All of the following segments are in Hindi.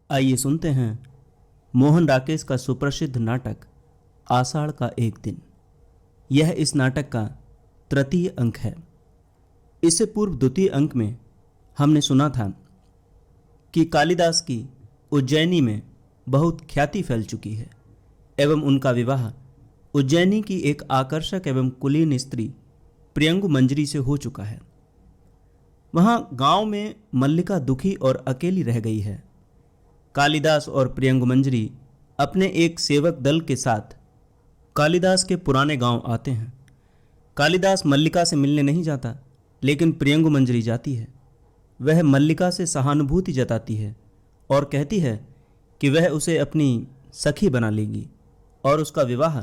आइए सुनते हैं मोहन राकेश का सुप्रसिद्ध नाटक आषाढ़ का एक दिन। यह इस नाटक का तृतीय अंक है। इससे पूर्व द्वितीय अंक में हमने सुना था कि कालिदास की उज्जैनी में बहुत ख्याति फैल चुकी है एवं उनका विवाह उज्जैनी की एक आकर्षक एवं कुलीन स्त्री प्रियंगु मंजरी से हो चुका है। वहां गांव में मल्लिका दुखी और अकेली रह गई है। कालिदास और प्रियंगु मंजरी अपने एक सेवक दल के साथ कालिदास के पुराने गांव आते हैं। कालिदास मल्लिका से मिलने नहीं जाता, लेकिन प्रियंगु मंजरी जाती है। वह मल्लिका से सहानुभूति जताती है और कहती है कि वह उसे अपनी सखी बना लेगी और उसका विवाह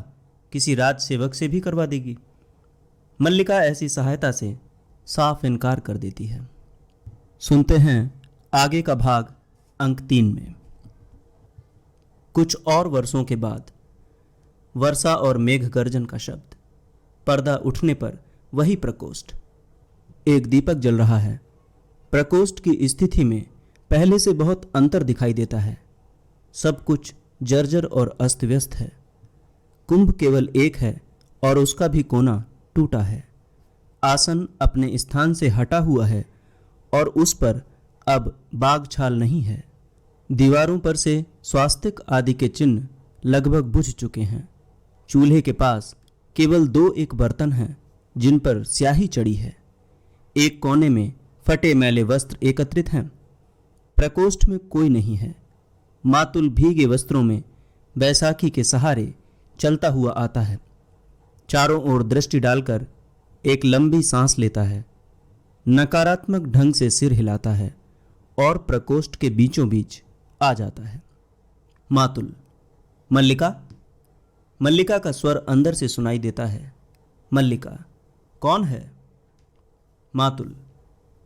किसी राज सेवक से भी करवा देगी। मल्लिका ऐसी सहायता से साफ इनकार कर देती है। सुनते हैं आगे का भाग अंक 3 में। कुछ और वर्षों के बाद वर्षा और मेघ गर्जन का शब्द, पर्दा उठने पर वही प्रकोष्ठ। एक दीपक जल रहा है। प्रकोष्ठ की स्थिति में पहले से बहुत अंतर दिखाई देता है। सब कुछ जर्जर और अस्त व्यस्त है। कुंभ केवल एक है और उसका भी कोना टूटा है। आसन अपने स्थान से हटा हुआ है और उस पर अब बाग छाल नहीं है। दीवारों पर से स्वास्तिक आदि के चिन्ह लगभग बुझ चुके हैं। चूल्हे के पास केवल 2-1 बर्तन हैं जिन पर स्याही चढ़ी है। एक कोने में फटे मैले वस्त्र एकत्रित हैं। प्रकोष्ठ में कोई नहीं है। मातुल भीगे वस्त्रों में बैसाखी के सहारे चलता हुआ आता है। चारों ओर दृष्टि डालकर एक लंबी सांस लेता है, नकारात्मक ढंग से सिर हिलाता है और प्रकोष्ठ के बीचों बीच आ जाता है। मातुल, मल्लिका। मल्लिका का स्वर अंदर से सुनाई देता है। मल्लिका, कौन है? मातुल,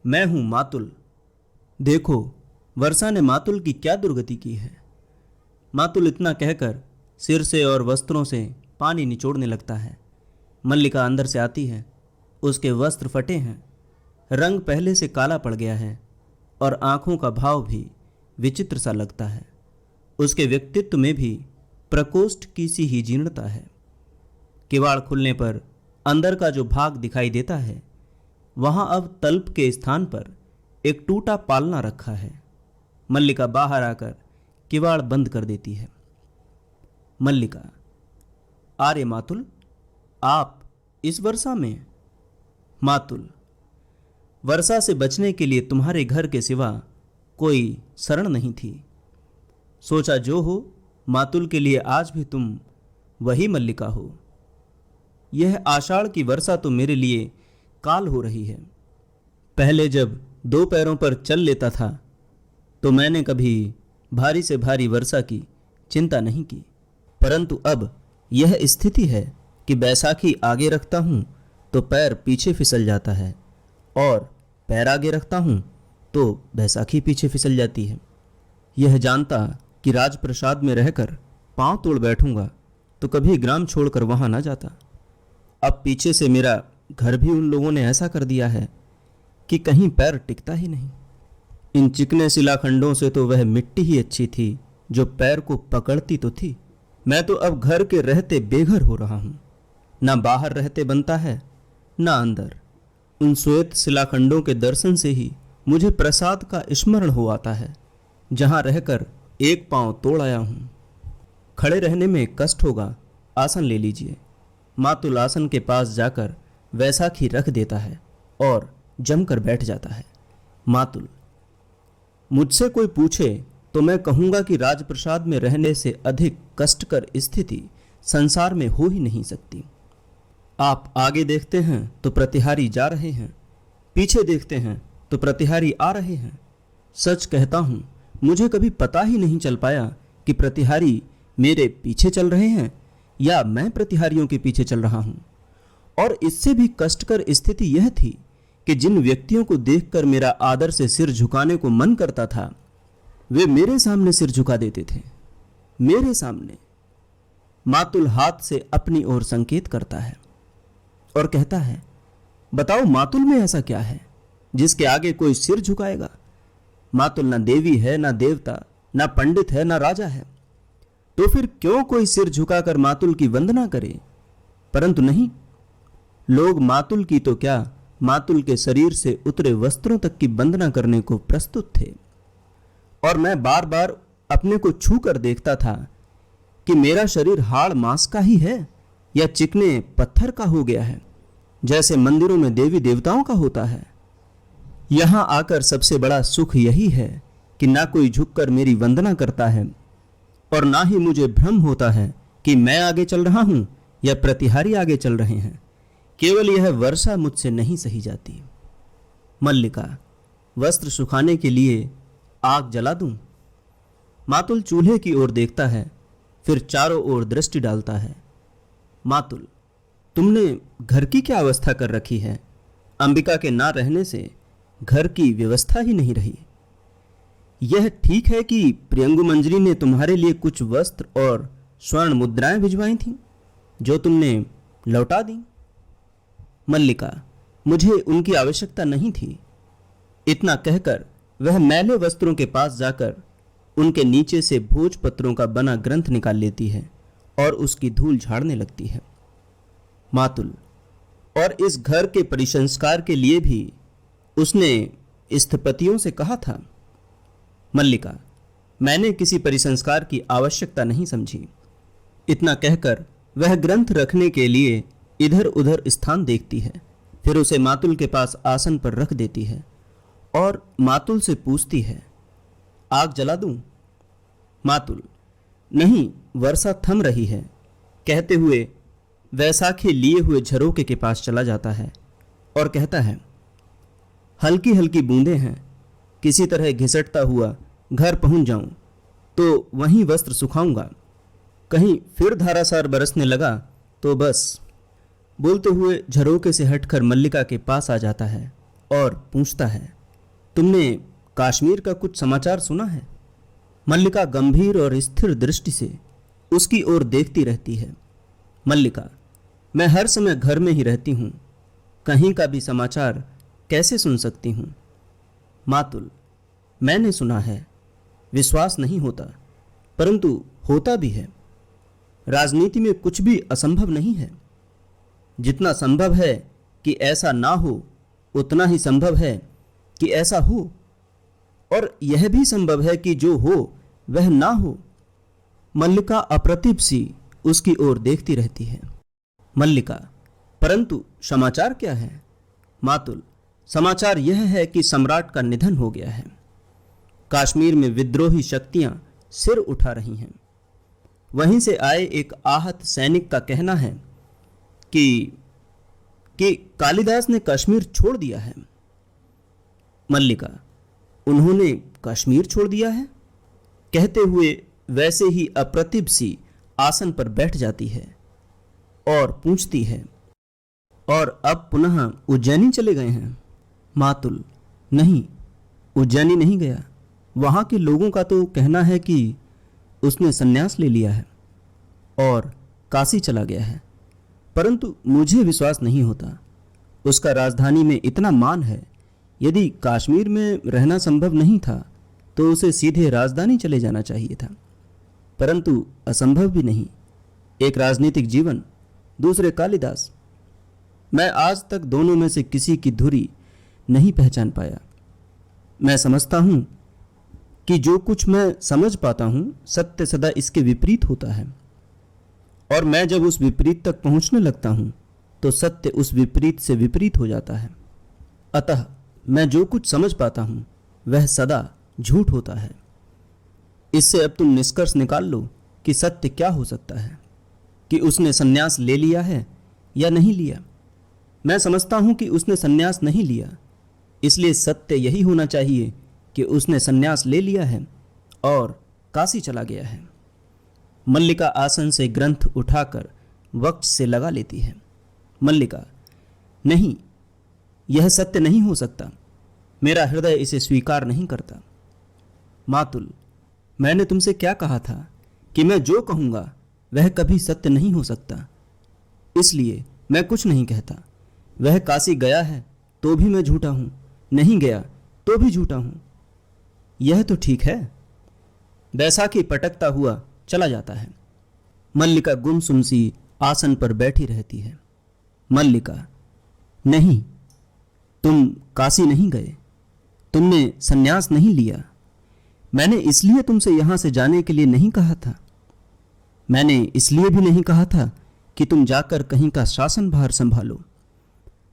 मैं हूं मातुल। देखो, वर्षा ने मातुल की क्या दुर्गति की है। मातुल इतना कहकर सिर से और वस्त्रों से पानी निचोड़ने लगता है। मल्लिका अंदर से आती है। उसके वस्त्र फटे हैं, रंग पहले से काला पड़ गया है और आंखों का भाव भी विचित्र सा लगता है। उसके व्यक्तित्व में भी प्रकोष्ठ की सी ही जीर्णता है। किवाड़ खुलने पर अंदर का जो भाग दिखाई देता है, वहां अब तल्प के स्थान पर एक टूटा पालना रखा है। मल्लिका बाहर आकर किवाड़ बंद कर देती है। मल्लिका, आर्य मातुल, आप इस वर्षा में? मातुल, वर्षा से बचने के लिए तुम्हारे घर के सिवा कोई शरण नहीं थी। सोचा जो हो, मातुल के लिए आज भी तुम वही मल्लिका हो। यह आषाढ़ की वर्षा तो मेरे लिए काल हो रही है। पहले जब 2 पैरों पर चल लेता था तो मैंने कभी भारी से भारी वर्षा की चिंता नहीं की, परंतु अब यह स्थिति है कि बैसाखी आगे रखता हूं तो पैर पीछे फिसल जाता है और पैर आगे रखता हूं तो बैसाखी पीछे फिसल जाती है। यह जानता कि राजप्रसाद में रहकर पांव तोड़ बैठूंगा तो कभी ग्राम छोड़कर वहां ना जाता। अब पीछे से मेरा घर भी उन लोगों ने ऐसा कर दिया है कि कहीं पैर टिकता ही नहीं। इन चिकने शिलाखंडों से तो वह मिट्टी ही अच्छी थी जो पैर को पकड़ती तो थी। मैं तो अब घर के रहते बेघर हो रहा हूं। ना बाहर रहते बनता है, ना अंदर। उन श्वेत शिलाखंडों के दर्शन से ही मुझे प्रसाद का स्मरण हो आता है, जहां रहकर एक पांव तोड़ आया हूं। खड़े रहने में कष्ट होगा, आसन ले लीजिए। मातुल आसन के पास जाकर वैसाखी रख देता है और जमकर बैठ जाता है। मातुल, मुझसे कोई पूछे तो मैं कहूंगा कि राजप्रसाद में रहने से अधिक कष्टकर स्थिति संसार में हो ही नहीं सकती। आप आगे देखते हैं तो प्रतिहारी जा रहे हैं, पीछे देखते हैं तो प्रतिहारी आ रहे हैं। सच कहता हूं, मुझे कभी पता ही नहीं चल पाया कि प्रतिहारी मेरे पीछे चल रहे हैं या मैं प्रतिहारियों के पीछे चल रहा हूं। और इससे भी कष्टकर स्थिति यह थी कि जिन व्यक्तियों को देखकर मेरा आदर से सिर झुकाने को मन करता था, वे मेरे सामने सिर झुका देते थे। मेरे सामने। मातुल हाथ से अपनी ओर संकेत करता है और कहता है, बताओ मातुल में ऐसा क्या है जिसके आगे कोई सिर झुकाएगा? मातुल ना देवी है ना देवता, ना पंडित है, ना राजा है, तो फिर क्यों कोई सिर झुकाकर मातुल की वंदना करे? परंतु नहीं, लोग मातुल की तो क्या, मातुल के शरीर से उतरे वस्त्रों तक की वंदना करने को प्रस्तुत थे। और मैं बार बार अपने को छू कर देखता था कि मेरा शरीर हाड़ मांस का ही है या चिकने पत्थर का हो गया है, जैसे मंदिरों में देवी देवताओं का होता है। यहां आकर सबसे बड़ा सुख यही है कि ना कोई झुककर मेरी वंदना करता है और ना ही मुझे भ्रम होता है कि मैं आगे चल रहा हूं या प्रतिहारी आगे चल रहे हैं। केवल यह वर्षा मुझसे नहीं सही जाती। मल्लिका, वस्त्र सुखाने के लिए आग जला दूं? मातुल चूल्हे की ओर देखता है, फिर चारों ओर दृष्टि डालता है। मातुल, तुमने घर की क्या अवस्था कर रखी है? अंबिका के ना रहने से घर की व्यवस्था ही नहीं रही। यह ठीक है कि प्रियंगु मंजरी ने तुम्हारे लिए कुछ वस्त्र और स्वर्ण मुद्राएं भिजवाई थीं, जो तुमने लौटा दी। मल्लिका, मुझे उनकी आवश्यकता नहीं थी। इतना कहकर वह मैले वस्त्रों के पास जाकर उनके नीचे से भोजपत्रों का बना ग्रंथ निकाल लेती है और उसकी धूल झाड़ने लगती है। मातुल, और इस घर के परिसंस्कार के लिए भी उसने स्थपतियों से कहा था। मल्लिका, मैंने किसी परिसंस्कार की आवश्यकता नहीं समझी। इतना कहकर वह ग्रंथ रखने के लिए इधर उधर स्थान देखती है, फिर उसे मातुल के पास आसन पर रख देती है और मातुल से पूछती है, आग जला दूं? मातुल, नहीं, वर्षा थम रही है, कहते हुए वैसाखी लिए हुए झरोके के पास चला जाता है और कहता है, हल्की हल्की बूंदें हैं, किसी तरह घिसटता हुआ घर पहुंच जाऊं तो वहीं वस्त्र सुखाऊंगा, कहीं फिर धारासार बरसने लगा तो बस। बोलते हुए झरोके से हटकर मल्लिका के पास आ जाता है और पूछता है, तुमने कश्मीर का कुछ समाचार सुना है? मल्लिका गंभीर और स्थिर दृष्टि से उसकी ओर देखती रहती है। मल्लिका, मैं हर समय घर में ही रहती हूं, कहीं का भी समाचार कैसे सुन सकती हूं? मातुल, मैंने सुना है, विश्वास नहीं होता, परंतु होता भी है। राजनीति में कुछ भी असंभव नहीं है। जितना संभव है कि ऐसा ना हो, उतना ही संभव है कि ऐसा हो, और यह भी संभव है कि जो हो वह ना हो। मल्लिका अप्रतिभ सी उसकी ओर देखती रहती है। मल्लिका, परंतु समाचार क्या है? मातुल, समाचार यह है कि सम्राट का निधन हो गया है। कश्मीर में विद्रोही शक्तियां सिर उठा रही हैं। वहीं से आए एक आहत सैनिक का कहना है कि कालिदास ने कश्मीर छोड़ दिया है। मल्लिका, उन्होंने कश्मीर छोड़ दिया है? कहते हुए वैसे ही अप्रतिभ सी आसन पर बैठ जाती है और पूछती है, और अब पुनः उज्जैनी चले गए हैं? मातुल, नहीं, उज्जैनी नहीं गया। वहां के लोगों का तो कहना है कि उसने संन्यास ले लिया है और काशी चला गया है, परंतु मुझे विश्वास नहीं होता। उसका राजधानी में इतना मान है, यदि कश्मीर में रहना संभव नहीं था तो उसे सीधे राजधानी चले जाना चाहिए था, परंतु असंभव भी नहीं। एक राजनीतिक जीवन, दूसरे कालिदास। मैं आज तक दोनों में से किसी की धुरी नहीं पहचान पाया। मैं समझता हूं कि जो कुछ मैं समझ पाता हूं, सत्य सदा इसके विपरीत होता है, और मैं जब उस विपरीत तक पहुंचने लगता हूं तो सत्य उस विपरीत से विपरीत हो जाता है। अतः मैं जो कुछ समझ पाता हूं वह सदा झूठ होता है। इससे अब तुम निष्कर्ष निकाल लो कि सत्य क्या हो सकता है, कि उसने संन्यास ले लिया है या नहीं लिया। मैं समझता हूं कि उसने संन्यास नहीं लिया, इसलिए सत्य यही होना चाहिए कि उसने संन्यास ले लिया है और काशी चला गया है। मल्लिका आसन से ग्रंथ उठाकर वक्त से लगा लेती है। मल्लिका, नहीं, यह सत्य नहीं हो सकता, मेरा हृदय इसे स्वीकार नहीं करता। मातुल, मैंने तुमसे क्या कहा था कि मैं जो कहूंगा वह कभी सत्य नहीं हो सकता, इसलिए मैं कुछ नहीं कहता। वह काशी गया है तो भी मैं झूठा हूं, नहीं गया तो भी झूठा हूं। यह तो ठीक है। बैसाखी पटकता हुआ चला जाता है। मल्लिका गुमसुम सी आसन पर बैठी रहती है। मल्लिका, नहीं, तुम काशी नहीं गए, तुमने संन्यास नहीं लिया। मैंने इसलिए तुमसे यहां से जाने के लिए नहीं कहा था। मैंने इसलिए भी नहीं कहा था कि तुम जाकर कहीं का शासन भार संभालो।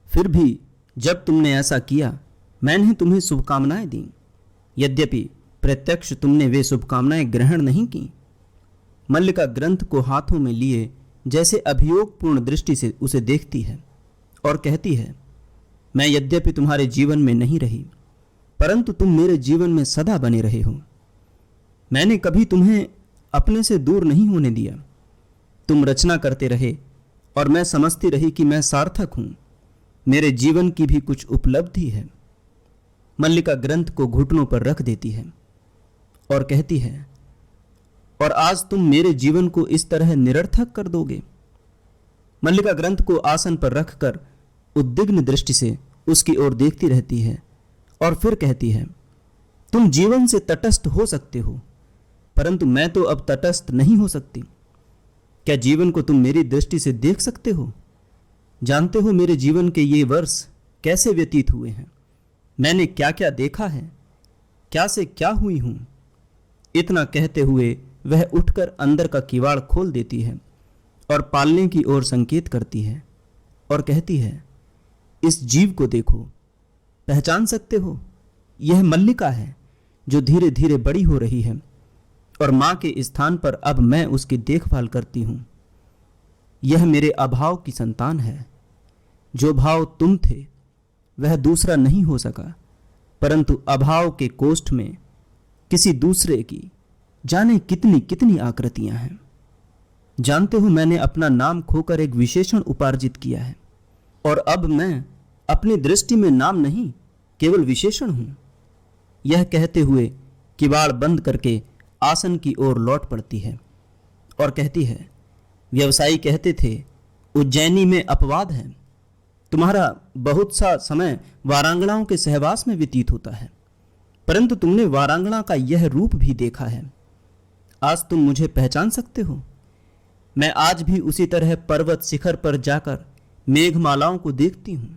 फिर भी जब तुमने ऐसा किया, मैंने तुम्हें शुभकामनाएं दी। यद्यपि प्रत्यक्ष तुमने वे शुभकामनाएं ग्रहण नहीं की। मल्लिका ग्रंथ को हाथों में लिए जैसे अभियोगपूर्ण दृष्टि से उसे देखती है और कहती है, मैं यद्यपि तुम्हारे जीवन में नहीं रही, परंतु तुम मेरे जीवन में सदा बने रहे हो। मैंने कभी तुम्हें अपने से दूर नहीं होने दिया। तुम रचना करते रहे और मैं समझती रही कि मैं सार्थक हूं, मेरे जीवन की भी कुछ उपलब्धि है। मल्लिका ग्रंथ को घुटनों पर रख देती है और कहती है, और आज तुम मेरे जीवन को इस तरह निरर्थक कर दोगे। मल्लिका ग्रंथ को आसन पर रखकर उद्विग्न दृष्टि से उसकी ओर देखती रहती है और फिर कहती है, तुम जीवन से तटस्थ हो सकते हो, परंतु मैं तो अब तटस्थ नहीं हो सकती। क्या जीवन को तुम मेरी दृष्टि से देख सकते हो? जानते हो मेरे जीवन के ये वर्ष कैसे व्यतीत हुए हैं? मैंने क्या क्या देखा है, क्या से क्या हुई हूं। इतना कहते हुए वह उठकर अंदर का किवाड़ खोल देती है और पालने की ओर संकेत करती है और कहती है, इस जीव को देखो, पहचान सकते हो? यह मल्लिका है जो धीरे धीरे बड़ी हो रही है और मां के स्थान पर अब मैं उसकी देखभाल करती हूं। यह मेरे अभाव की संतान है। जो भाव तुम थे वह दूसरा नहीं हो सका, परंतु अभाव के कोष्ठ में किसी दूसरे की जाने कितनी कितनी आकृतियां हैं। जानते हो, मैंने अपना नाम खोकर एक विशेषण उपार्जित किया है और अब मैं अपनी दृष्टि में नाम नहीं, केवल विशेषण हूं। यह कहते हुए किवाड़ बंद करके आसन की ओर लौट पड़ती है और कहती है, व्यवसायी कहते थे उज्जैनी में अपवाद है। तुम्हारा बहुत सा समय वारांगनाओं के सहवास में व्यतीत होता है, परंतु तुमने वारांगना का यह रूप भी देखा है। आज तुम मुझे पहचान सकते हो? मैं आज भी उसी तरह पर्वत शिखर पर जाकर मेघमालाओं को देखती हूं,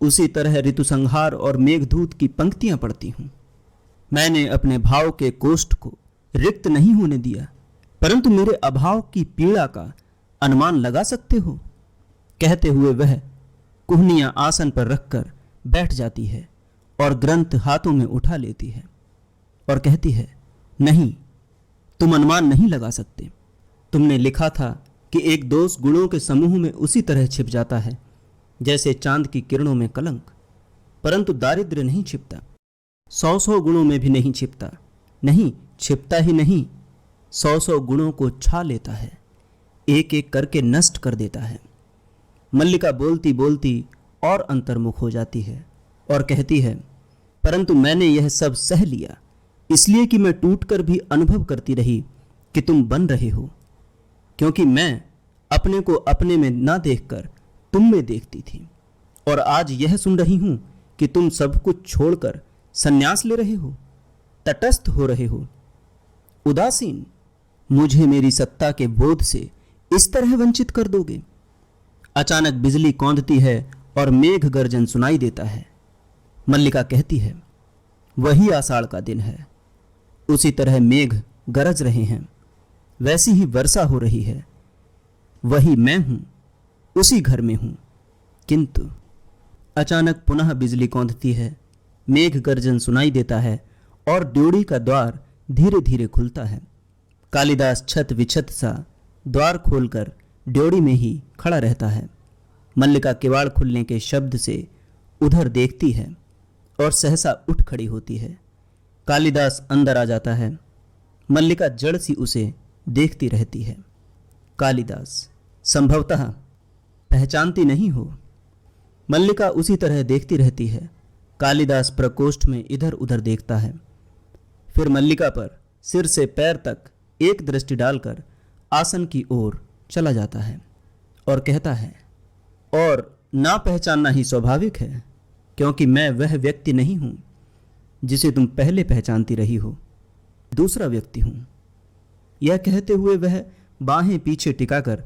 उसी तरह ऋतुसंहार और मेघदूत की पंक्तियां पढ़ती हूं। मैंने अपने भाव के कोष्ठ को रिक्त नहीं होने दिया, परंतु मेरे अभाव की पीड़ा का अनुमान लगा सकते हो? कहते हुए वह कुहनियां आसन पर रखकर बैठ जाती है और ग्रंथ हाथों में उठा लेती है और कहती है, नहीं, तुम अनुमान नहीं लगा सकते। तुमने लिखा था कि एक दोष गुणों के समूह में उसी तरह छिप जाता है जैसे चांद की किरणों में कलंक, परंतु दारिद्र्य नहीं छिपता। 100 गुणों में भी नहीं छिपता। नहीं, छिपता ही नहीं, 100 गुणों को छा लेता है, एक एक करके नष्ट कर देता है। मल्लिका बोलती बोलती और अंतर्मुख हो जाती है और कहती है, परंतु मैंने यह सब सह लिया इसलिए कि मैं टूटकर भी अनुभव करती रही कि तुम बन रहे हो, क्योंकि मैं अपने को अपने में ना देखकर तुम में देखती थी, और आज यह सुन रही हूं कि तुम सब कुछ छोड़कर संन्यास ले रहे हो, तटस्थ हो रहे हो, उदासीन। मुझे मेरी सत्ता के बोध से इस तरह वंचित कर दोगे? अचानक बिजली कौंधती है और मेघ गर्जन सुनाई देता है। मल्लिका कहती है, वही आषाढ़ का दिन है, उसी तरह मेघ गरज रहे हैं, वैसी ही वर्षा हो रही है, वही मैं हूं, उसी घर में हूं। किंतु अचानक पुनः बिजली कौंधती है, मेघ गर्जन सुनाई देता है और ड्योढ़ी का द्वार धीरे धीरे खुलता है। कालिदास छत विछत सा द्वार खोलकर ड्योढ़ी में ही खड़ा रहता है। मल्लिका किवाड़ खुलने के शब्द से उधर देखती है और सहसा उठ खड़ी होती है। कालिदास अंदर आ जाता है। मल्लिका जड़ सी उसे देखती रहती है। कालिदास, संभवतः पहचानती नहीं हो? मल्लिका उसी तरह देखती रहती है। कालिदास प्रकोष्ठ में इधर उधर देखता है, फिर मल्लिका पर सिर से पैर तक एक दृष्टि डालकर आसन की ओर चला जाता है और कहता है, और ना पहचानना ही स्वाभाविक है, क्योंकि मैं वह व्यक्ति नहीं हूं जिसे तुम पहले पहचानती रही हो। दूसरा व्यक्ति हूं। यह कहते हुए वह बाहें पीछे टिकाकर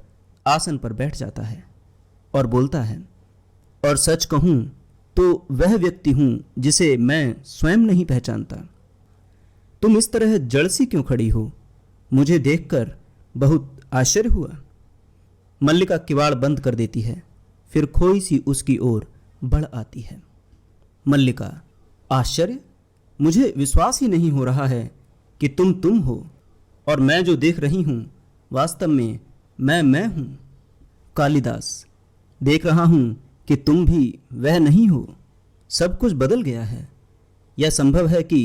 आसन पर बैठ जाता है और बोलता है, और सच कहूं तो वह व्यक्ति हूं जिसे मैं स्वयं नहीं पहचानता। तुम इस तरह जड़ सी क्यों खड़ी हो? मुझे देखकर बहुत आश्चर्य हुआ। मल्लिका किवाड़ बंद कर देती है, फिर खोई सी उसकी ओर बढ़ आती है। मल्लिका, आश्चर्य? मुझे विश्वास ही नहीं हो रहा है कि तुम हो और मैं जो देख रही हूं वास्तव में मैं हूं। कालिदास, देख रहा हूं कि तुम भी वह नहीं हो। सब कुछ बदल गया है। यह संभव है कि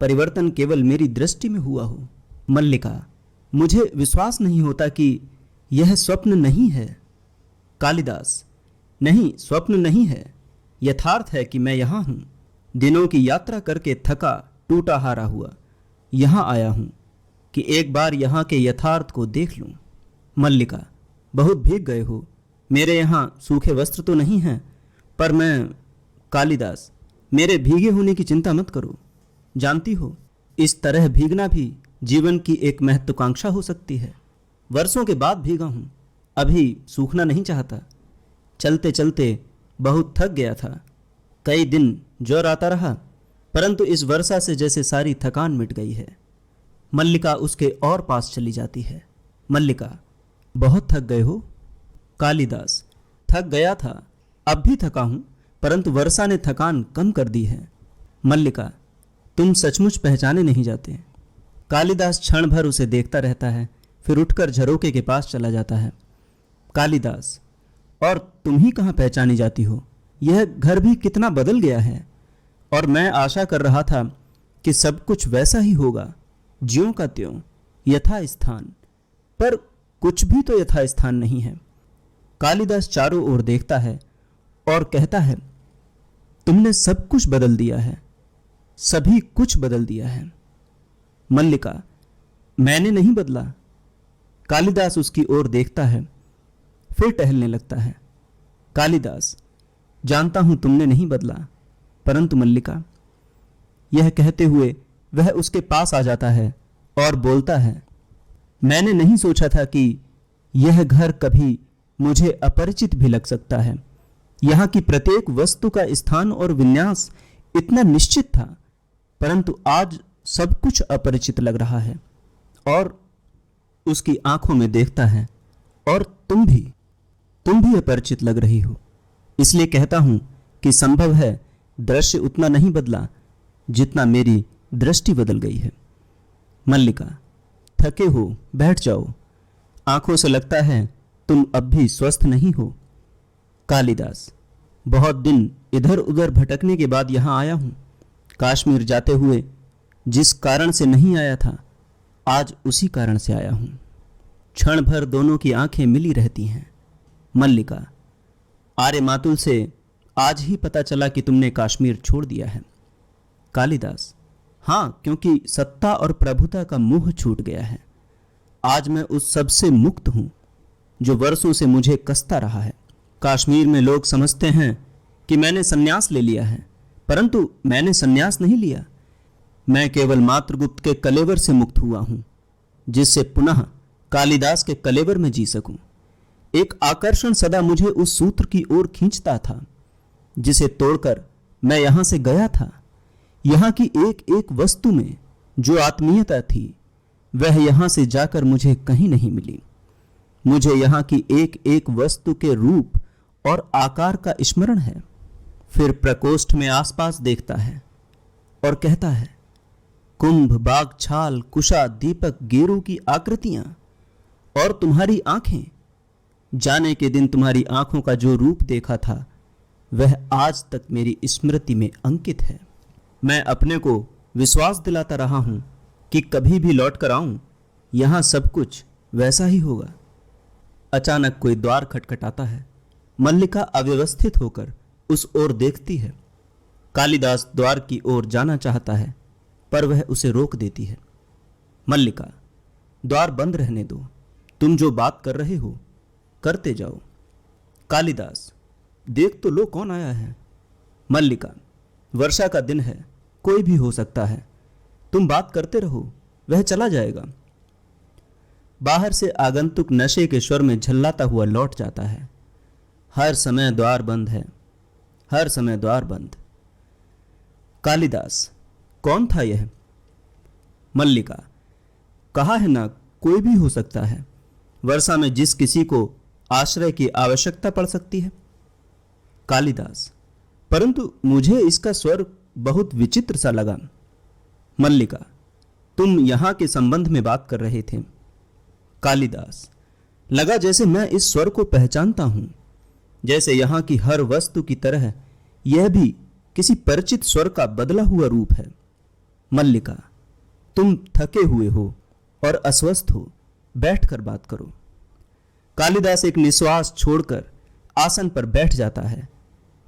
परिवर्तन केवल मेरी दृष्टि में हुआ हो। मल्लिका, मुझे विश्वास नहीं होता कि यह स्वप्न नहीं है। कालिदास, नहीं, स्वप्न नहीं है, यथार्थ है कि मैं यहाँ हूँ। दिनों की यात्रा करके थका टूटा हारा हुआ यहाँ आया हूँ कि एक बार यहाँ के यथार्थ को देख लूँ। मल्लिका, बहुत भीग गए हो। मेरे यहाँ सूखे वस्त्र तो नहीं हैं, पर मैं। कालिदास, मेरे भीगे होने की चिंता मत करो। जानती हो, इस तरह भीगना भी जीवन की एक महत्वाकांक्षा हो सकती है। वर्षों के बाद भीगा हूँ, अभी सूखना नहीं चाहता। चलते चलते बहुत थक गया था। कई दिन ज्वर आता रहा, परंतु इस वर्षा से जैसे सारी थकान मिट गई है। मल्लिका उसके और पास चली जाती है। मल्लिका, बहुत थक गए हो? कालिदास, थक गया था, अब भी थका हूं, परंतु वर्षा ने थकान कम कर दी है। मल्लिका, तुम सचमुच पहचाने नहीं जाते। कालिदास क्षण भर उसे देखता रहता है, फिर उठकर झरोके के पास चला जाता है। कालिदास, और तुम ही कहाँ पहचानी जाती हो? यह घर भी कितना बदल गया है, और मैं आशा कर रहा था कि सब कुछ वैसा ही होगा, ज्यों का त्यों, यथा स्थान, पर कुछ भी तो यथा स्थान नहीं है। कालिदास चारों ओर देखता है और कहता है, तुमने सब कुछ बदल दिया है, सभी कुछ बदल दिया है। मल्लिका, मैंने नहीं बदला। कालिदास उसकी ओर देखता है, फिर टहलने लगता है। कालिदास, जानता हूं तुमने नहीं बदला, परंतु मल्लिका। यह कहते हुए वह उसके पास आ जाता है और बोलता है, मैंने नहीं सोचा था कि यह घर कभी मुझे अपरिचित भी लग सकता है। यहाँ की प्रत्येक वस्तु का स्थान और विन्यास इतना निश्चित था, परंतु आज सब कुछ अपरिचित लग रहा है। और उसकी आंखों में देखता है, और तुम भी अपरिचित लग रही हो। इसलिए कहता हूं कि संभव है दृश्य उतना नहीं बदला जितना मेरी दृष्टि बदल गई है। मल्लिका, थके हो, बैठ जाओ। आंखों से लगता है तुम अब भी स्वस्थ नहीं हो। कालिदास, बहुत दिन इधर उधर भटकने के बाद यहां आया हूं। काश्मीर जाते हुए जिस कारण से नहीं आया था, आज उसी कारण से आया हूं। क्षण भर दोनों की आंखें मिली रहती हैं। मल्लिका, आर्य मातुल से आज ही पता चला कि तुमने काश्मीर छोड़ दिया है। कालिदास, हाँ, क्योंकि सत्ता और प्रभुता का मोह छूट गया है। आज मैं उस सब से मुक्त हूं जो वर्षों से मुझे कसता रहा है। काश्मीर में लोग समझते हैं कि मैंने संन्यास ले लिया है, परंतु मैंने संन्यास नहीं लिया। मैं केवल मातृगुप्त के कलेवर से मुक्त हुआ हूं, जिससे पुनः कालिदास के कलेवर में जी सकूं। एक आकर्षण सदा मुझे उस सूत्र की ओर खींचता था जिसे तोड़कर मैं यहां से गया था। यहां की एक एक वस्तु में जो आत्मीयता थी, वह यहां से जाकर मुझे कहीं नहीं मिली। मुझे यहां की एक एक वस्तु के रूप और आकार का स्मरण है। फिर प्रकोष्ठ में आसपास देखता है और कहता है, कुंभ, बाघ, छाल, कुशा, दीपक, गेरू की आकृतियां और तुम्हारी आंखें। जाने के दिन तुम्हारी आंखों का जो रूप देखा था, वह आज तक मेरी स्मृति में अंकित है। मैं अपने को विश्वास दिलाता रहा हूं कि कभी भी लौट कर आऊं, यहां सब कुछ वैसा ही होगा। अचानक कोई द्वार खटखटाता है। मल्लिका अव्यवस्थित होकर उस ओर देखती है। कालिदास द्वार की ओर जाना चाहता है, पर वह उसे रोक देती है। मल्लिका, द्वार बंद रहने दो। तुम जो बात कर रहे हो करते जाओ। कालिदास, देख तो लो कौन आया है। मल्लिका, वर्षा का दिन है, कोई भी हो सकता है। तुम बात करते रहो, वह चला जाएगा। बाहर से आगंतुक नशे के स्वर में झल्लाता हुआ लौट जाता है। हर समय द्वार बंद है, हर समय द्वार बंद। कालिदास, कौन था यह? मल्लिका, कहा है ना, कोई भी हो सकता है। वर्षा में जिस किसी को आश्रय की आवश्यकता पड़ सकती है। कालिदास, परंतु मुझे इसका स्वर बहुत विचित्र सा लगा। मल्लिका, तुम यहां के संबंध में बात कर रहे थे। कालिदास, लगा जैसे मैं इस स्वर को पहचानता हूं, जैसे यहां की हर वस्तु की तरह यह भी किसी परिचित स्वर का बदला हुआ रूप है। मल्लिका, तुम थके हुए हो और अस्वस्थ हो, बैठकर बात करो। कालिदास एक निश्वास छोड़कर आसन पर बैठ जाता है।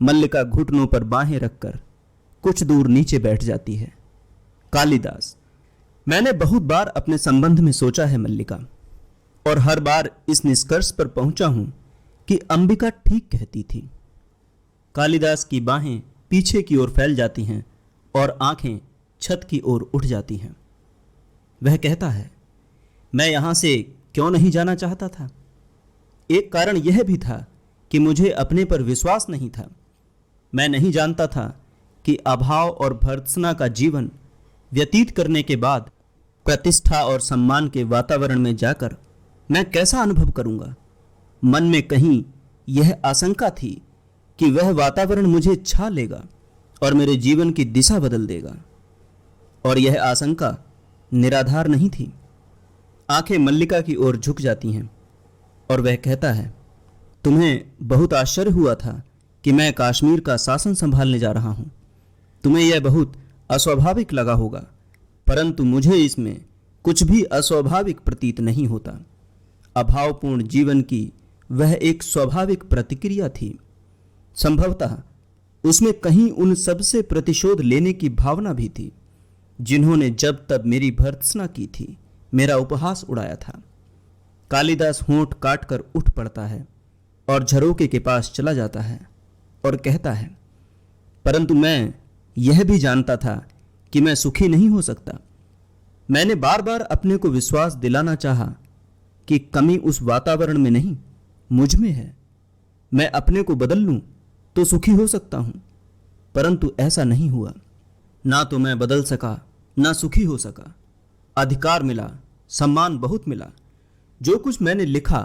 मल्लिका घुटनों पर बाहें रखकर कुछ दूर नीचे बैठ जाती है। कालिदास, मैंने बहुत बार अपने संबंध में सोचा है मल्लिका, और हर बार इस निष्कर्ष पर पहुंचा हूं कि अंबिका ठीक कहती थी। कालिदास की बाहें पीछे की ओर फैल जाती हैं और आंखें छत की ओर उठ जाती हैं। वह कहता है, मैं यहां से क्यों नहीं जाना चाहता था? एक कारण यह भी था कि मुझे अपने पर विश्वास नहीं था। मैं नहीं जानता था कि अभाव और भर्त्सना का जीवन व्यतीत करने के बाद प्रतिष्ठा और सम्मान के वातावरण में जाकर मैं कैसा अनुभव करूंगा। मन में कहीं यह आशंका थी कि वह वातावरण मुझे छा लेगा और मेरे जीवन की दिशा बदल देगा, और यह आशंका निराधार नहीं थी। आंखें मल्लिका की ओर झुक जाती हैं और वह कहता है, तुम्हें बहुत आश्चर्य हुआ था कि मैं कश्मीर का शासन संभालने जा रहा हूं। तुम्हें यह बहुत अस्वाभाविक लगा होगा, परंतु मुझे इसमें कुछ भी अस्वाभाविक प्रतीत नहीं होता। अभावपूर्ण जीवन की वह एक स्वाभाविक प्रतिक्रिया थी। संभवतः उसमें कहीं उन सबसे प्रतिशोध लेने की भावना भी थी जिन्होंने जब तब मेरी भर्त्सना की थी, मेरा उपहास उड़ाया था। कालिदास होंठ काटकर उठ पड़ता है और झरोके के पास चला जाता है और कहता है, परंतु मैं यह भी जानता था कि मैं सुखी नहीं हो सकता। मैंने बार बार अपने को विश्वास दिलाना चाहा कि कमी उस वातावरण में नहीं, मुझ में है। मैं अपने को बदल लूं तो सुखी हो सकता हूं, परंतु ऐसा नहीं हुआ। ना तो मैं बदल सका, ना सुखी हो सका। अधिकार मिला, सम्मान बहुत मिला। जो कुछ मैंने लिखा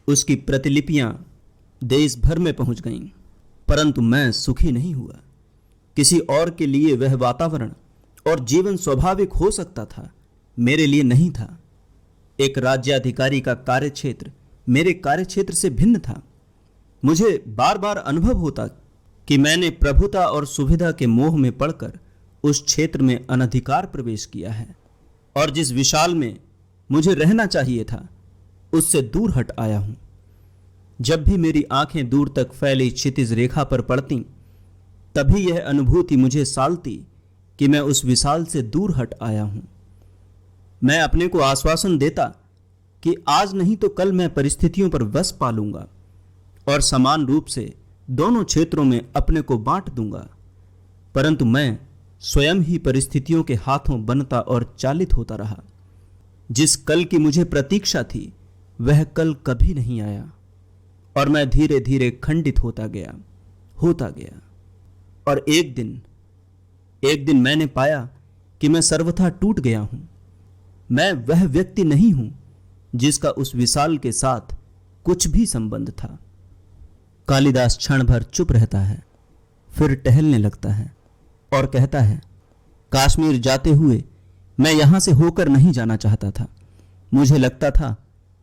उसकी प्रतिलिपियां देश भर में पहुंच गईं, परंतु मैं सुखी नहीं हुआ। किसी और के लिए वह वातावरण और जीवन स्वाभाविक हो सकता था, मेरे लिए नहीं था। एक राज्याधिकारी का कार्यक्षेत्र मेरे कार्यक्षेत्र से भिन्न था। मुझे बार बार अनुभव होता कि मैंने प्रभुता और सुविधा के मोह में पड़कर उस क्षेत्र में अनधिकार प्रवेश किया है, और जिस विशाल में मुझे रहना चाहिए था उससे दूर हट आया हूं। जब भी मेरी आंखें दूर तक फैली क्षितिज रेखा पर पड़ती, तभी यह अनुभूति मुझे सालती कि मैं उस विशाल से दूर हट आया हूं। मैं अपने को आश्वासन देता कि आज नहीं तो कल मैं परिस्थितियों पर वश पा लूंगा और समान रूप से दोनों क्षेत्रों में अपने को बांट दूंगा, परंतु मैं स्वयं ही परिस्थितियों के हाथों बनता और चालित होता रहा। जिस कल की मुझे प्रतीक्षा थी वह कल कभी नहीं आया, और मैं धीरे धीरे खंडित होता गया। और एक दिन मैंने पाया कि मैं सर्वथा टूट गया हूं। मैं वह व्यक्ति नहीं हूं जिसका उस विशाल के साथ कुछ भी संबंध था। कालिदास क्षण भर चुप रहता है, फिर टहलने लगता है और कहता है, कश्मीर जाते हुए मैं यहां से होकर नहीं जाना चाहता था। मुझे लगता था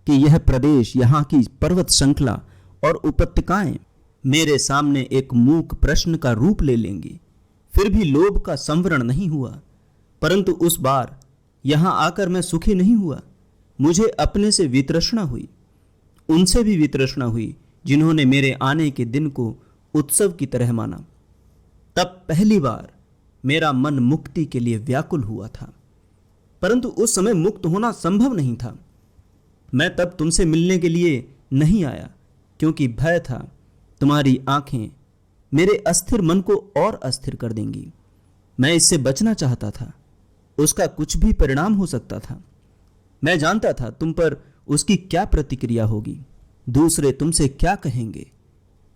कि यह प्रदेश, यहां की पर्वत श्रृंखला और उपत्यकाएं मेरे सामने एक मूक प्रश्न का रूप ले लेंगी। फिर भी लोभ का संवरण नहीं हुआ, परंतु उस बार यहां आकर मैं सुखी नहीं हुआ। मुझे अपने से वितृष्णा हुई, उनसे भी वितृष्णा हुई जिन्होंने मेरे आने के दिन को उत्सव की तरह माना। तब पहली बार मेरा मन मुक्ति के लिए व्याकुल हुआ था, परंतु उस समय मुक्त होना संभव नहीं था। मैं तब तुमसे मिलने के लिए नहीं आया क्योंकि भय था तुम्हारी आंखें मेरे अस्थिर मन को और अस्थिर कर देंगी। मैं इससे बचना चाहता था, उसका कुछ भी परिणाम हो सकता था। मैं जानता था तुम पर उसकी क्या प्रतिक्रिया होगी, दूसरे तुमसे क्या कहेंगे।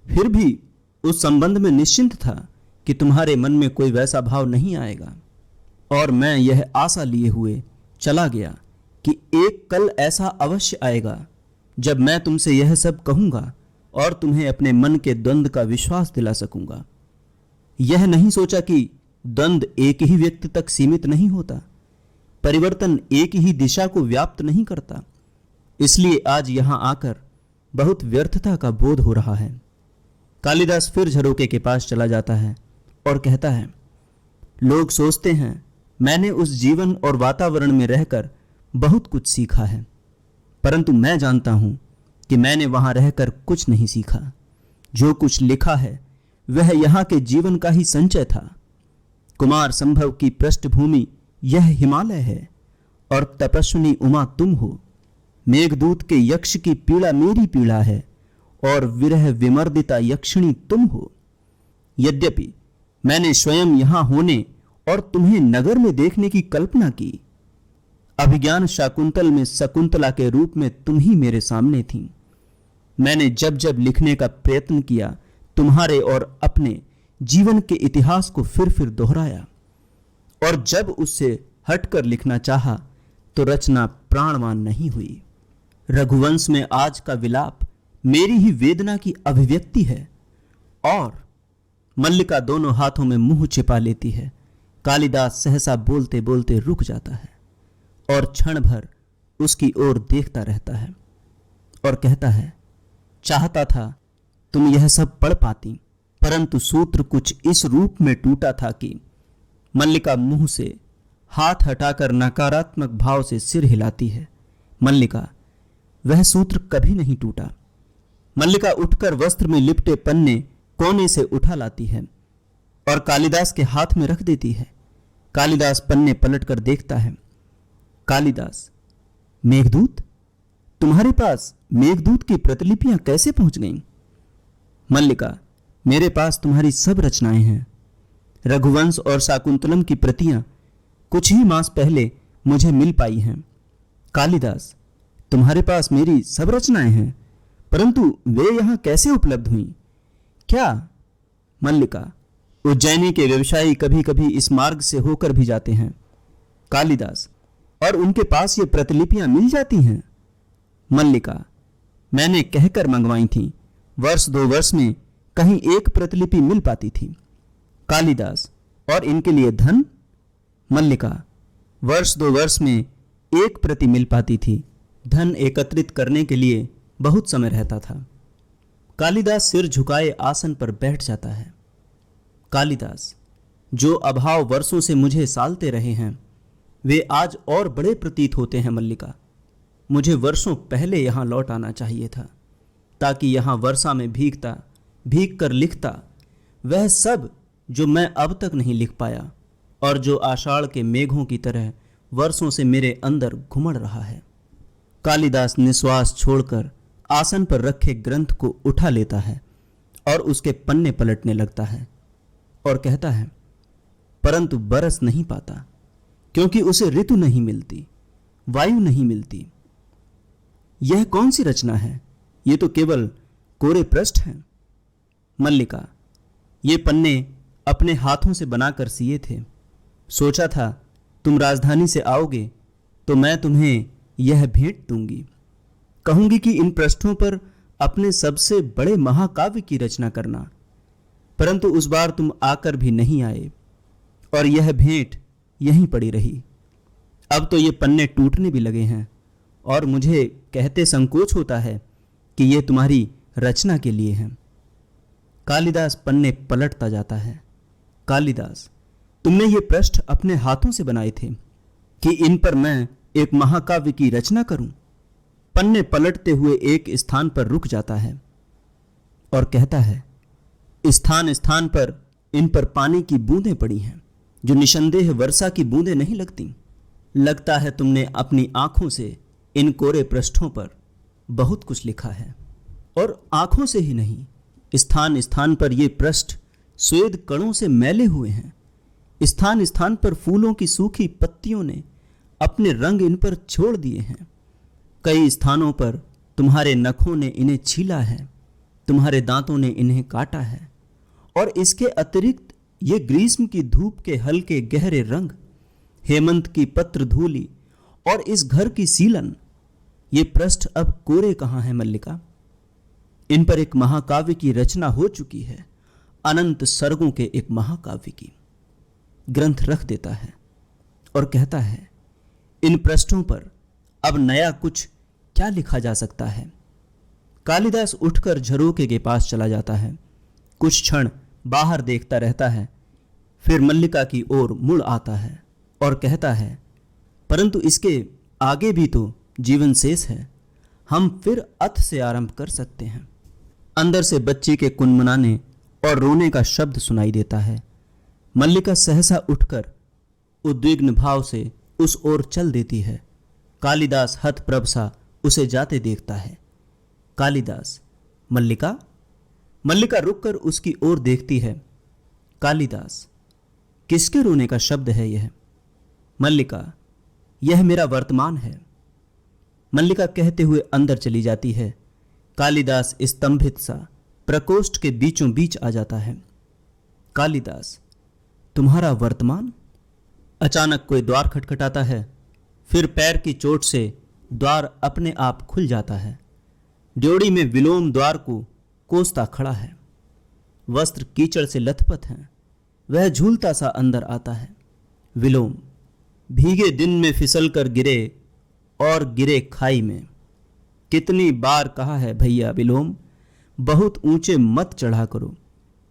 फिर भी उस संबंध में निश्चिंत था कि तुम्हारे मन में कोई वैसा भाव नहीं आएगा। और मैं यह आशा लिए हुए चला गया कि एक कल ऐसा अवश्य आएगा जब मैं तुमसे यह सब कहूंगा और तुम्हें अपने मन के द्वंद्व का विश्वास दिला सकूंगा। यह नहीं सोचा कि द्वंद्व एक ही व्यक्ति तक सीमित नहीं होता, परिवर्तन एक ही दिशा को व्याप्त नहीं करता। इसलिए आज यहां आकर बहुत व्यर्थता का बोध हो रहा है। कालिदास फिर झरोके के पास चला जाता है और कहता है, लोग सोचते हैं मैंने उस जीवन और वातावरण में रहकर बहुत कुछ सीखा है, परंतु मैं जानता हूं कि मैंने वहां रहकर कुछ नहीं सीखा। जो कुछ लिखा है वह यहां के जीवन का ही संचय था। कुमार संभव की पृष्ठभूमि यह हिमालय है और तपस्विनी उमा तुम हो। मेघदूत के यक्ष की पीड़ा मेरी पीड़ा है और विरह विमर्दिता यक्षिणी तुम हो। यद्यपि मैंने स्वयं यहां होने और तुम्हें नगर में देखने की कल्पना की, अभिज्ञान शाकुंतल में शकुंतला के रूप में तुम ही मेरे सामने थी। मैंने जब जब लिखने का प्रयत्न किया तुम्हारे और अपने जीवन के इतिहास को फिर दोहराया, और जब उससे हटकर लिखना चाहा तो रचना प्राणवान नहीं हुई। रघुवंश में आज का विलाप मेरी ही वेदना की अभिव्यक्ति है। और मल्लिका दोनों हाथों में मुंह छिपा लेती है। कालिदास सहसा बोलते बोलते रुक जाता है और क्षण भर उसकी ओर देखता रहता है और कहता है, चाहता था तुम यह सब पढ़ पाती, परंतु सूत्र कुछ इस रूप में टूटा था कि मल्लिका मुंह से हाथ हटाकर नकारात्मक भाव से सिर हिलाती है। मल्लिका, वह सूत्र कभी नहीं टूटा। मल्लिका उठकर वस्त्र में लिपटे पन्ने कोने से उठा लाती है और कालिदास के हाथ में रख देती है। कालिदास पन्ने पलटकर देखता है। कालिदास, मेघदूत? तुम्हारे पास मेघदूत की प्रतिलिपियां कैसे पहुंच गईं? मल्लिका, मेरे पास तुम्हारी सब रचनाएं हैं। रघुवंश और शाकुंतलम की प्रतियां कुछ ही मास पहले मुझे मिल पाई हैं। कालिदास, तुम्हारे पास मेरी सब रचनाएं हैं, परंतु वे यहां कैसे उपलब्ध हुई? क्या? मल्लिका, उज्जैनी के व्यवसायी कभी कभी इस मार्ग से होकर भी जाते हैं। कालिदास, और उनके पास ये प्रतिलिपियां मिल जाती हैं? मल्लिका, मैंने कहकर मंगवाई थी। वर्ष 2 वर्ष में कहीं एक प्रतिलिपि मिल पाती थी। कालिदास, और इनके लिए धन? मल्लिका, वर्ष 2 वर्ष में एक प्रति मिल पाती थी। धन एकत्रित करने के लिए बहुत समय रहता था। कालिदास सिर झुकाए आसन पर बैठ जाता है। कालिदास, जो अभाव वर्षों से मुझे सालते रहे हैं वे आज और बड़े प्रतीत होते हैं। मल्लिका, मुझे वर्षों पहले यहां लौट आना चाहिए था, ताकि यहां वर्षा में भीग कर लिखता वह सब जो मैं अब तक नहीं लिख पाया और जो आषाढ़ के मेघों की तरह वर्षों से मेरे अंदर घुमड़ रहा है। कालिदास निश्वास छोड़कर आसन पर रखे ग्रंथ को उठा लेता है और उसके पन्ने पलटने लगता है और कहता है, परंतु बरस नहीं पाता, क्योंकि उसे ऋतु नहीं मिलती, वायु नहीं मिलती। यह कौन सी रचना है? ये तो केवल कोरे पृष्ठ हैं। मल्लिका, ये पन्ने अपने हाथों से बनाकर सिए थे। सोचा था तुम राजधानी से आओगे तो मैं तुम्हें यह भेंट दूंगी। कहूंगी कि इन पृष्ठों पर अपने सबसे बड़े महाकाव्य की रचना करना, परंतु उस बार तुम आकर भी नहीं आए और यह भेंट यहीं पड़ी रही। अब तो ये पन्ने टूटने भी लगे हैं और मुझे कहते संकोच होता है कि ये तुम्हारी रचना के लिए हैं। कालिदास पन्ने पलटता जाता है। कालिदास, तुमने ये पृष्ठ अपने हाथों से बनाए थे कि इन पर मैं एक महाकाव्य की रचना करूं? पन्ने पलटते हुए एक स्थान पर रुक जाता है और कहता है, स्थान स्थान पर इन पर पानी की बूंदें पड़ी हैं, जो निसंदेह वर्षा की बूंदें नहीं लगती। लगता है तुमने अपनी आंखों से इन कोरे पृष्ठों पर बहुत कुछ लिखा है। और आंखों से ही नहीं, स्थान स्थान पर ये पृष्ठ स्वेद कणों से मैले हुए हैं। स्थान स्थान पर फूलों की सूखी पत्तियों ने अपने रंग इन पर छोड़ दिए हैं। कई स्थानों पर तुम्हारे नखों ने इन्हें छीला है, तुम्हारे दांतों ने इन्हें काटा है। और इसके अतिरिक्त ये ग्रीष्म की धूप के हल्के गहरे रंग, हेमंत की पत्र धूली और इस घर की सीलन, ये पृष्ठ अब कोरे कहाँ हैं मल्लिका? इन पर एक महाकाव्य की रचना हो चुकी है, अनंत सर्गों के एक महाकाव्य की। ग्रंथ रख देता है और कहता है, इन पृष्ठों पर अब नया कुछ क्या लिखा जा सकता है? कालिदास उठकर झरोखे के पास चला जाता है, कुछ क्षण बाहर देखता रहता है, फिर मल्लिका की ओर मुड़ आता है और कहता है, परंतु इसके आगे भी तो जीवन शेष है, हम फिर अथ से आरंभ कर सकते हैं। अंदर से बच्चे के कुनमुनाने और रोने का शब्द सुनाई देता है। मल्लिका सहसा उठकर उद्विग्न भाव से उस ओर चल देती है। कालिदास हतप्रभ सा उसे जाते देखता है। कालिदास, मल्लिका? मल्लिका रुककर उसकी ओर देखती है। कालिदास, किसके रोने का शब्द है यह? मल्लिका, यह मेरा वर्तमान है। मल्लिका कहते हुए अंदर चली जाती है। कालिदास स्तंभित सा प्रकोष्ठ के बीचों बीच आ जाता है। कालिदास, तुम्हारा वर्तमान? अचानक कोई द्वार खटखटाता है, फिर पैर की चोट से द्वार अपने आप खुल जाता है। ड्योढ़ी में विलोम द्वार को कोसता खड़ा है। वस्त्र कीचड़ से लथपथ हैं। वह झूलता सा अंदर आता है। विलोम भीगे दिन में फिसल कर गिरे और गिरे खाई में। कितनी बार कहा है भैया विलोम, बहुत ऊंचे मत चढ़ा करो,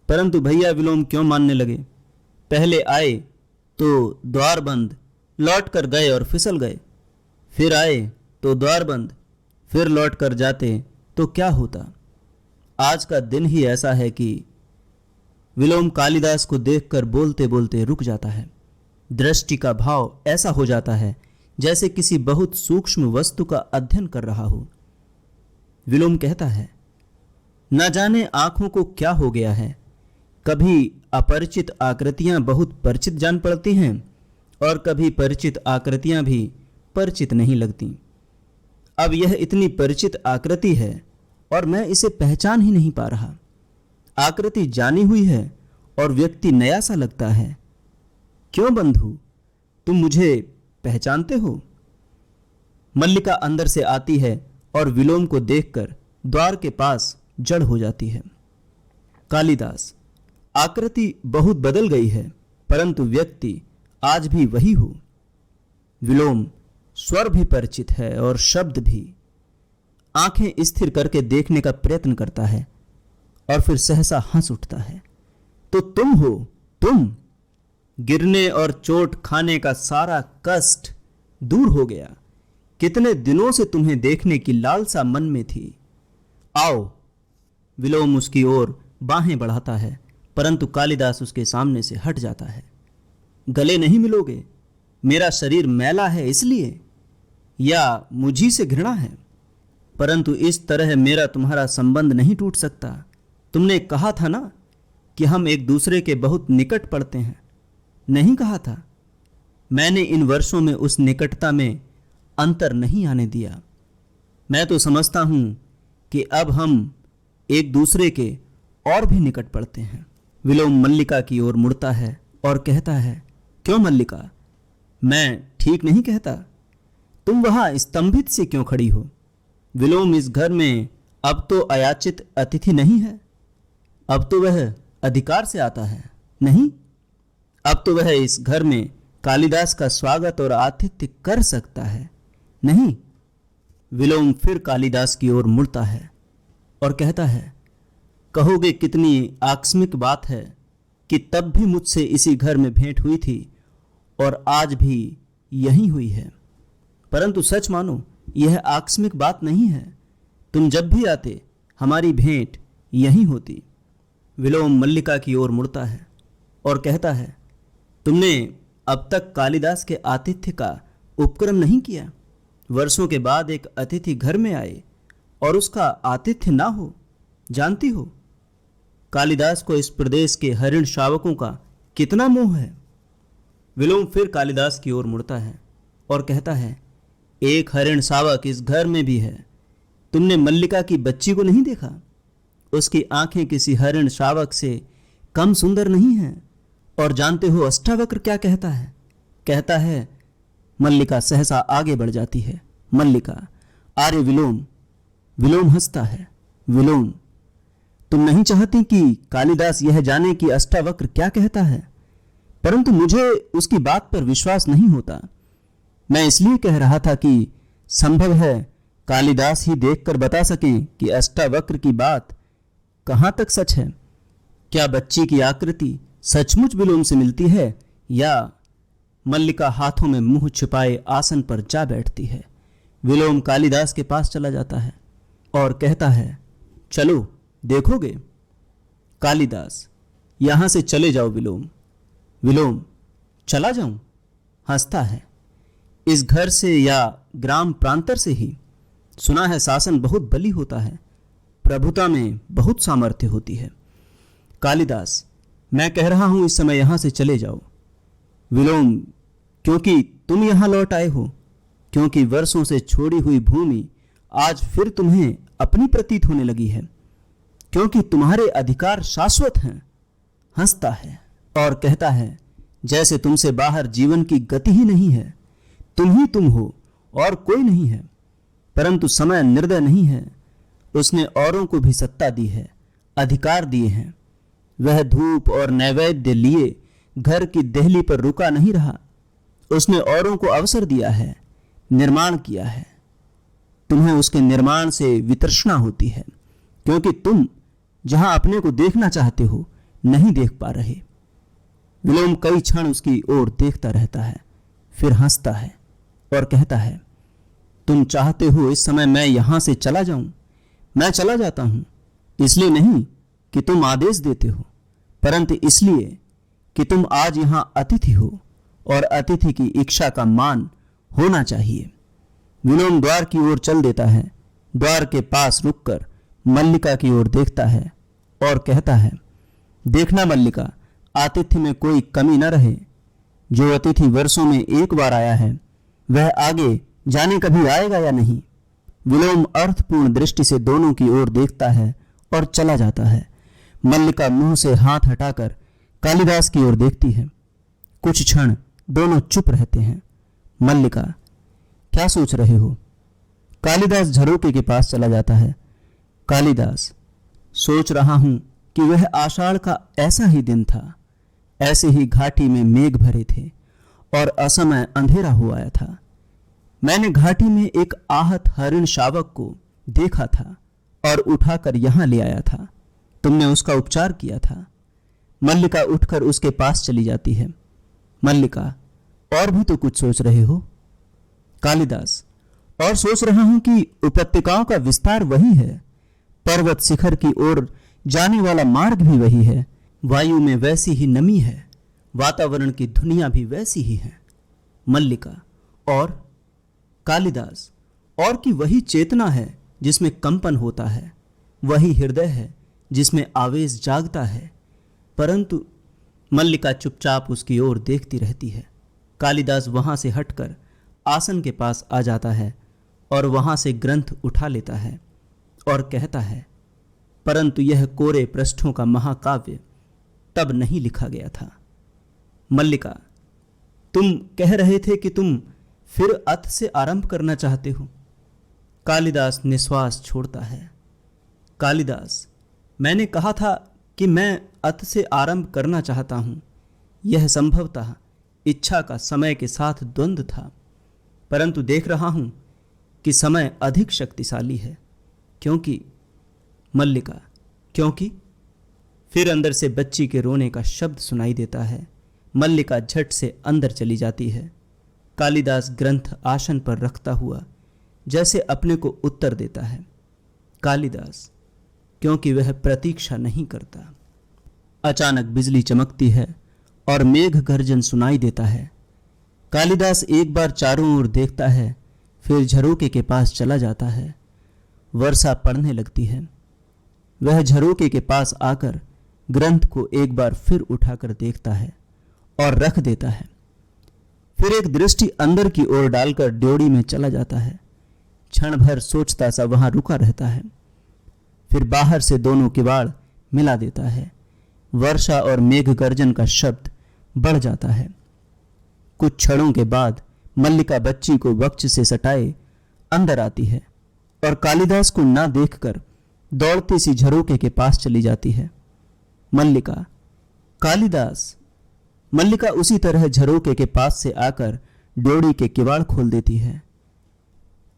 परंतु भैया विलोम क्यों मानने लगे? पहले आए तो द्वार बंद, लौट कर गए और फिसल गए, फिर आए तो द्वार बंद, फिर लौट कर जाते तो क्या होता? आज का दिन ही ऐसा है कि विलोम कालिदास को देखकर बोलते बोलते रुक जाता है। दृष्टि का भाव ऐसा हो जाता है जैसे किसी बहुत सूक्ष्म वस्तु का अध्ययन कर रहा हो। विलोम कहता है, न जाने आंखों को क्या हो गया है, कभी अपरिचित आकृतियां बहुत परिचित जान पड़ती हैं और कभी परिचित आकृतियां भी परिचित नहीं लगती। अब यह इतनी परिचित आकृति है और मैं इसे पहचान ही नहीं पा रहा। आकृति जानी हुई है और व्यक्ति नया सा लगता है। क्यों बंधु, तुम मुझे पहचानते हो? मल्लिका अंदर से आती है और विलोम को देखकर द्वार के पास जड़ हो जाती है। कालिदास, आकृति बहुत बदल गई है, परंतु व्यक्ति आज भी वही हो। विलोम, स्वर भी परिचित है और शब्द भी। आंखें स्थिर करके देखने का प्रयत्न करता है और फिर सहसा हंस उठता है। तो तुम हो, तुम? गिरने और चोट खाने का सारा कष्ट दूर हो गया। कितने दिनों से तुम्हें देखने की लालसा मन में थी। आओ। विलोम उसकी ओर बाहें बढ़ाता है, परंतु कालिदास उसके सामने से हट जाता है। गले नहीं मिलोगे? मेरा शरीर मैला है इसलिए, या मुझी से घृणा है? परंतु इस तरह मेरा तुम्हारा संबंध नहीं टूट सकता। तुमने कहा था ना कि हम एक दूसरे के बहुत निकट पड़ते हैं। नहीं कहा था? मैंने इन वर्षों में उस निकटता में अंतर नहीं आने दिया। मैं तो समझता हूं कि अब हम एक दूसरे के और भी निकट पड़ते हैं। विलोम मल्लिका की ओर मुड़ता है और कहता है, क्यों मल्लिका, मैं ठीक नहीं कहता? तुम वहां स्तंभित से क्यों खड़ी हो? विलोम, इस घर में अब तो अयाचित अतिथि नहीं है। अब तो वह अधिकार से आता है। नहीं, अब तो वह इस घर में कालिदास का स्वागत और आतिथ्य कर सकता है। नहीं। विलोम फिर कालिदास की ओर मुड़ता है और कहता है, कहोगे कितनी आकस्मिक बात है कि तब भी मुझसे इसी घर में भेंट हुई थी और आज भी यही हुई है। परंतु सच मानो, यह आकस्मिक बात नहीं है। तुम जब भी आते हमारी भेंट यही होती। विलोम मल्लिका की ओर मुड़ता है और कहता है, तुमने अब तक कालिदास के आतिथ्य का उपक्रम नहीं किया। वर्षों के बाद एक अतिथि घर में आए और उसका आतिथ्य ना हो, जानती हो कालिदास को इस प्रदेश के हरिण शावकों का कितना मोह है। विलोम फिर कालिदास की ओर मुड़ता है और कहता है, एक हरिण शावक इस घर में भी है। तुमने मल्लिका की बच्ची को नहीं देखा? उसकी आंखें किसी हरिण शावक से कम सुंदर नहीं हैं। और जानते हो अष्टावक्र क्या कहता है? कहता है, मल्लिका सहसा आगे बढ़ जाती है। मल्लिका, आर्य विलोम। विलोम हंसता है। विलोम, तुम नहीं चाहती कि कालिदास यह जाने कि अष्टावक्र क्या कहता है, परंतु मुझे उसकी बात पर विश्वास नहीं होता। मैं इसलिए कह रहा था कि संभव है कालिदास ही देखकर बता सकें कि अष्टावक्र की बात कहां तक सच है। क्या बच्ची की आकृति सचमुच विलोम से मिलती है, या मल्लिका हाथों में मुंह छिपाए आसन पर जा बैठती है। विलोम कालिदास के पास चला जाता है और कहता है, चलो देखोगे? कालिदास, यहां से चले जाओ विलोम। विलोम, चला जाऊं? हंसता है। इस घर से या ग्राम प्रांतर से ही? सुना है शासन बहुत बली होता है, प्रभुता में बहुत सामर्थ्य होती है। कालिदास, मैं कह रहा हूं इस समय यहां से चले जाओ। विलोम, क्योंकि तुम यहां लौट आए हो, क्योंकि वर्षों से छोड़ी हुई भूमि आज फिर तुम्हें अपनी प्रतीत होने लगी है, क्योंकि तुम्हारे अधिकार शाश्वत हैं। हंसता है और कहता है, जैसे तुमसे बाहर जीवन की गति ही नहीं है। तुम ही तुम हो और कोई नहीं है। परंतु समय निर्दय नहीं है, उसने औरों को भी सत्ता दी है, अधिकार दिए हैं। वह धूप और नैवेद्य लिए घर की देहली पर रुका नहीं रहा, उसने औरों को अवसर दिया है, निर्माण किया है। तुम्हें उसके निर्माण से वितृष्णा होती है, क्योंकि तुम जहां अपने को देखना चाहते हो नहीं देख पा रहे। विलोम कई क्षण उसकी ओर देखता रहता है, फिर हंसता है और कहता है, तुम चाहते हो इस समय मैं यहां से चला जाऊं? मैं चला जाता हूं, इसलिए नहीं कि तुम आदेश देते हो, परंतु इसलिए कि तुम आज यहां अतिथि हो और अतिथि की इच्छा का मान होना चाहिए। विलोम द्वार की ओर चल देता है। द्वार के पास रुककर मल्लिका की ओर देखता है और कहता है, देखना मल्लिका, आतिथ्य में कोई कमी न रहे। जो अतिथि वर्षों में एक बार आया है, वह आगे जाने कभी आएगा या नहीं। विलोम अर्थपूर्ण दृष्टि से दोनों की ओर देखता है और चला जाता है। मल्लिका मुंह से हाथ हटाकर कालिदास की ओर देखती है। कुछ क्षण दोनों चुप रहते हैं। मल्लिका, क्या सोच रहे हो? कालिदास झरोके के पास चला जाता है। कालिदास, सोच रहा हूं कि वह आषाढ़ का ऐसा ही दिन था, ऐसे ही घाटी में मेघ भरे थे और असमय अंधेरा हो आया था। मैंने घाटी में एक आहत हरिण शावक को देखा था और उठाकर यहां ले आया था। तुमने उसका उपचार किया था। मल्लिका उठकर उसके पास चली जाती है। मल्लिका, और भी तो कुछ सोच रहे हो? कालिदास, और सोच रहा हूं कि उपत्यकाओं का विस्तार वही है, पर्वत शिखर की ओर जाने वाला मार्ग भी वही है, वायु में वैसी ही नमी है, वातावरण की धुनिया भी वैसी ही है। मल्लिका, और? कालिदास, और कि वही चेतना है जिसमें कंपन होता है, वही हृदय है जिसमें आवेश जागता है। परंतु मल्लिका चुपचाप उसकी ओर देखती रहती है। कालिदास वहां से हटकर आसन के पास आ जाता है और वहां से ग्रंथ उठा लेता है और कहता है, परंतु यह कोरे पृष्ठों का महाकाव्य तब नहीं लिखा गया था। मल्लिका, तुम कह रहे थे कि तुम फिर अत से आरंभ करना चाहते हो। कालिदास निश्वास छोड़ता है। कालिदास, मैंने कहा था कि मैं अत से आरंभ करना चाहता हूं। यह संभवतः इच्छा का समय के साथ द्वंद्व था, परंतु देख रहा हूं कि समय अधिक शक्तिशाली है, क्योंकि मल्लिका, क्योंकि फिर अंदर से बच्ची के रोने का शब्द सुनाई देता है। मल्लिका झट से अंदर चली जाती है। कालिदास ग्रंथ आसन पर रखता हुआ जैसे अपने को उत्तर देता है, कालिदास, क्योंकि वह प्रतीक्षा नहीं करता। अचानक बिजली चमकती है और मेघ गर्जन सुनाई देता है। कालिदास एक बार चारों ओर देखता है, फिर झरोके के पास चला जाता है। वर्षा पड़ने लगती है। वह झरोके के पास आकर ग्रंथ को एक बार फिर उठाकर देखता है और रख देता है। फिर एक दृष्टि अंदर की ओर डालकर ड्योढ़ी में चला जाता है। क्षण भर सोचता सा वहां रुका रहता है। फिर बाहर से दोनों किवाड़ मिला देता है। वर्षा और मेघ गर्जन का शब्द बढ़ जाता है। कुछ क्षणों के बाद मल्लिका बच्ची को वक्ष से सटाए अंदर आती है और कालिदास को ना देखकर दौड़ती सी झरोके के पास चली जाती है। मल्लिका, कालिदास। मल्लिका उसी तरह झरोके के पास से आकर ड्योढ़ी के किवाड़ खोल देती है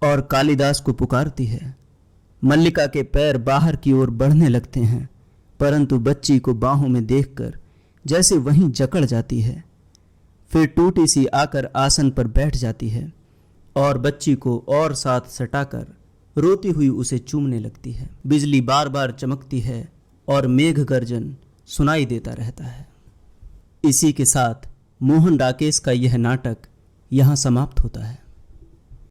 और कालिदास को पुकारती है। मल्लिका के पैर बाहर की ओर बढ़ने लगते हैं, परंतु बच्ची को बाहों में देखकर जैसे वहीं जकड़ जाती है। फिर टूटी सी आकर आसन पर बैठ जाती है और बच्ची को और साथ सटाकर रोती हुई उसे चूमने लगती है। बिजली बार बार चमकती है और मेघ गर्जन सुनाई देता रहता है। इसी के साथ मोहन राकेश का यह नाटक यहाँ समाप्त होता है।